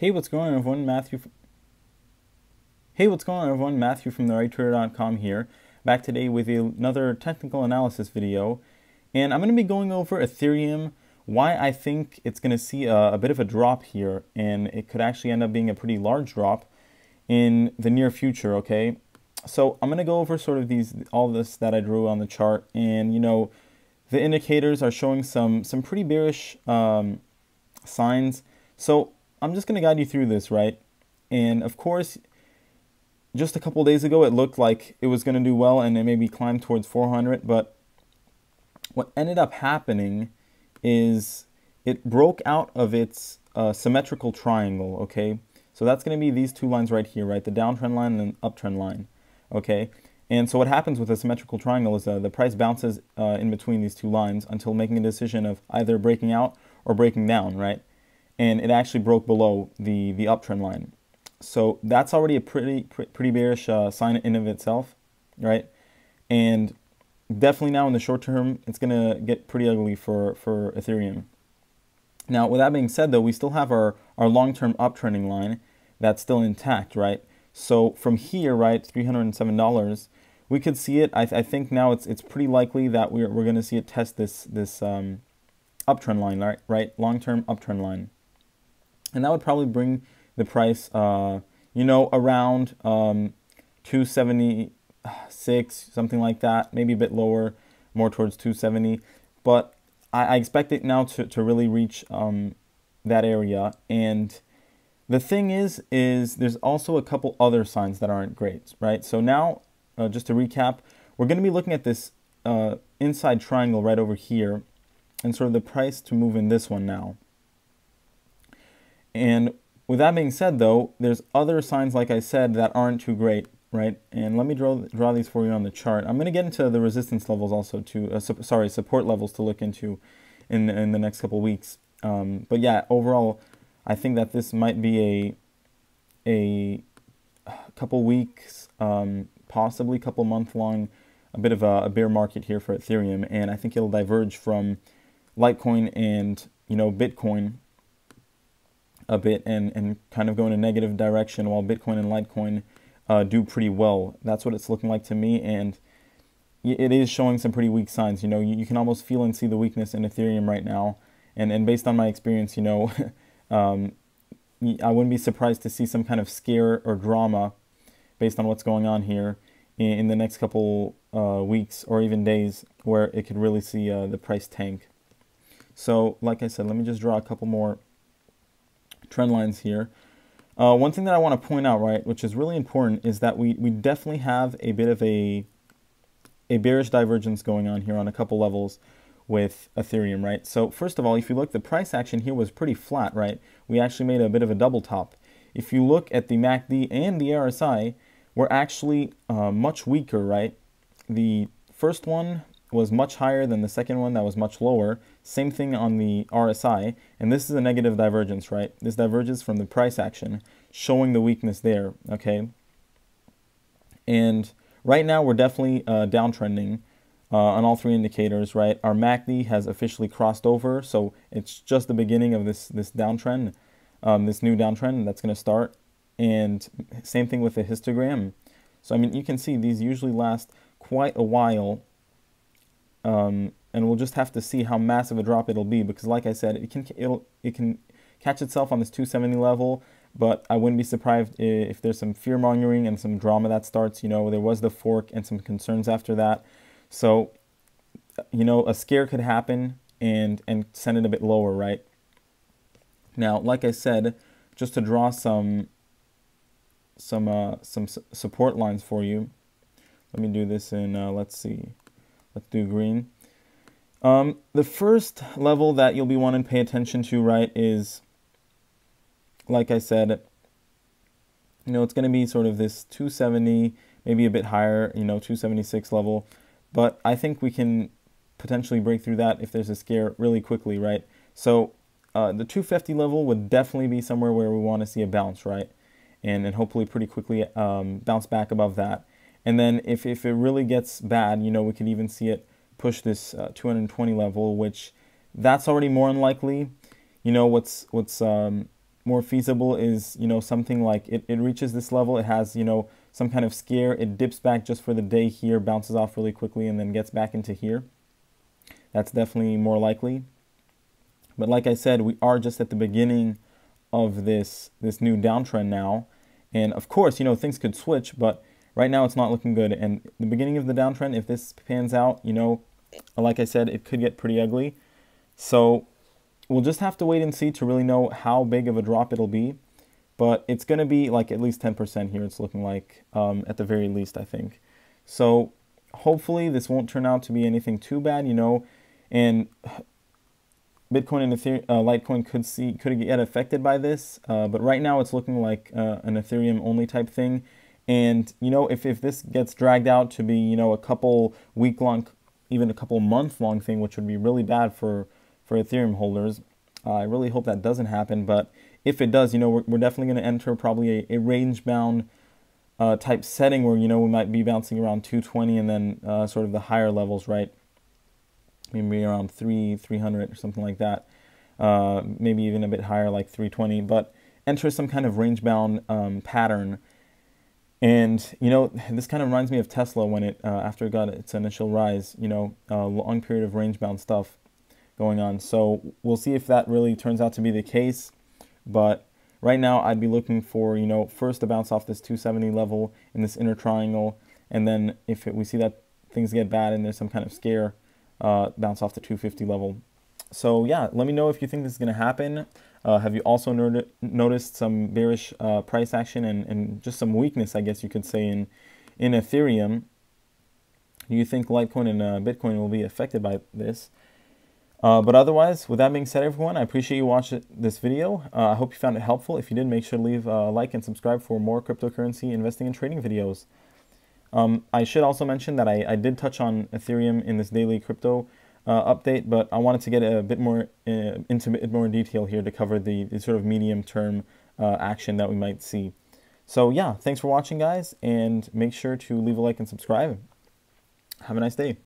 Hey, what's going on, everyone? Hey, what's going on, everyone? Matthew from therighttrader.com here, back today with another technical analysis video, and I'm going to be going over Ethereum, why I think it's going to see a bit of a drop here, and it could actually end up being a pretty large drop in the near future. Okay, so I'm going to go over sort of all this that I drew on the chart, and the indicators are showing some pretty bearish signs. So I'm just going to guide you through this, right? And of course, just a couple days ago, it looked like it was going to do well and it maybe climb towards 400. But what ended up happening is it broke out of its symmetrical triangle, okay? So that's going to be these two lines right here, right? The downtrend line and the uptrend line, okay? And so what happens with a symmetrical triangle is the price bounces in between these two lines until making a decision of either breaking out or breaking down, right? And it actually broke below the uptrend line. So that's already a pretty bearish sign in of itself, right? And definitely now in the short term, it's going to get pretty ugly for Ethereum. Now, with that being said, though, we still have our long-term uptrending line that's still intact, right? So from here, right, $307, we could see it. I think now it's pretty likely that we're going to see it test this uptrend line, right? Long-term uptrend line. And that would probably bring the price, around 276, something like that, maybe a bit lower, more towards 270. But I expect it now to really reach that area. And the thing is there's also a couple other signs that aren't great, right? So now, just to recap, we're going to be looking at this inside triangle right over here, and sort of the price to move in this one now. And with that being said, though, there's other signs, like I said, that aren't too great, right? And let me draw these for you on the chart. I'm going to get into the resistance levels also support levels to look into in the next couple weeks. But yeah, overall, I think that this might be a couple weeks, possibly couple month long, a bit of a bear market here for Ethereum, and I think it'll diverge from Litecoin and Bitcoin a bit and kind of go in a negative direction, while Bitcoin and Litecoin do pretty well. That's what it's looking like to me, and it is showing some pretty weak signs. You can almost feel and see the weakness in Ethereum right now, and based on my experience, I wouldn't be surprised to see some kind of scare or drama based on what's going on here in the next couple weeks or even days, where it could really see the price tank. So like I said, let me just draw a couple more trend lines here. One thing that I want to point out, right, which is really important, is that we definitely have a bit of a bearish divergence going on here on a couple levels with Ethereum, right? So first of all, if you look, the price action here was pretty flat, right? We actually made a bit of a double top. If you look at the MACD and the RSI, we're actually much weaker, right? The first one was much higher than the second one that was much lower. Same thing on the RSI, and this is a negative divergence, right? This diverges from the price action, showing the weakness there, okay? And right now we're definitely downtrending on all three indicators, right? Our MACD has officially crossed over, so it's just the beginning of this downtrend, this new downtrend that's going to start. And same thing with the histogram. So I mean, you can see these usually last quite a while. And we'll just have to see how massive a drop it'll be, because like I said, it can catch itself on this 270 level, but I wouldn't be surprised if there's some fear mongering and some drama that starts. There was the fork and some concerns after that, so a scare could happen and send it a bit lower, right? Now, like I said, just to draw some support lines for you. Let me do this in let's do green. The first level that you'll be wanting to pay attention to, right, is, like I said, it's going to be sort of this 270, maybe a bit higher, 276 level. But I think we can potentially break through that if there's a scare really quickly, right? So the 250 level would definitely be somewhere where we want to see a bounce, right? And hopefully pretty quickly bounce back above that. And then if it really gets bad, we could even see it push this 220 level, which that's already more unlikely. What's more feasible is, you know, something like it reaches this level, it has, you know, some kind of scare, it dips back just for the day here, bounces off really quickly, and then gets back into here. That's definitely more likely. But like I said, we are just at the beginning of this new downtrend now. And of course, you know, things could switch, but right now it's not looking good. And the beginning of the downtrend, if this pans out, you know, like I said, it could get pretty ugly. So we'll just have to wait and see to really know how big of a drop it'll be. But it's going to be like at least 10% here, it's looking like, at the very least, I think. So hopefully this won't turn out to be anything too bad, you know, and Bitcoin and Ethereum, Litecoin could get affected by this, but right now it's looking like an Ethereum only type thing. And, you know, if this gets dragged out to be, you know, a couple week long, even a couple month long thing, which would be really bad for Ethereum holders, I really hope that doesn't happen. But if it does, you know, we're definitely going to enter probably a range bound type setting where, you know, we might be bouncing around 220 and then sort of the higher levels, right? Maybe around 300 or something like that. Maybe even a bit higher, like 320. But enter some kind of range bound pattern. And, you know, this kind of reminds me of Tesla when it, after it got its initial rise, you know, a long period of range bound stuff going on. So we'll see if that really turns out to be the case. But right now I'd be looking for, you know, first to bounce off this 270 level in this inner triangle. And then if we see that things get bad and there's some kind of scare, bounce off the 250 level. So yeah, let me know if you think this is going to happen. Have you also noticed some bearish price action and just some weakness, I guess you could say, in Ethereum? Do you think Litecoin and Bitcoin will be affected by this? But otherwise, with that being said, everyone, I appreciate you watching this video. I hope you found it helpful. If you did, make sure to leave a like and subscribe for more cryptocurrency investing and trading videos. I should also mention that I did touch on Ethereum in this daily crypto update, but I wanted to get a bit more into a bit more detail here to cover the sort of medium-term action that we might see. So yeah, thanks for watching, guys, and make sure to leave a like and subscribe. Have a nice day.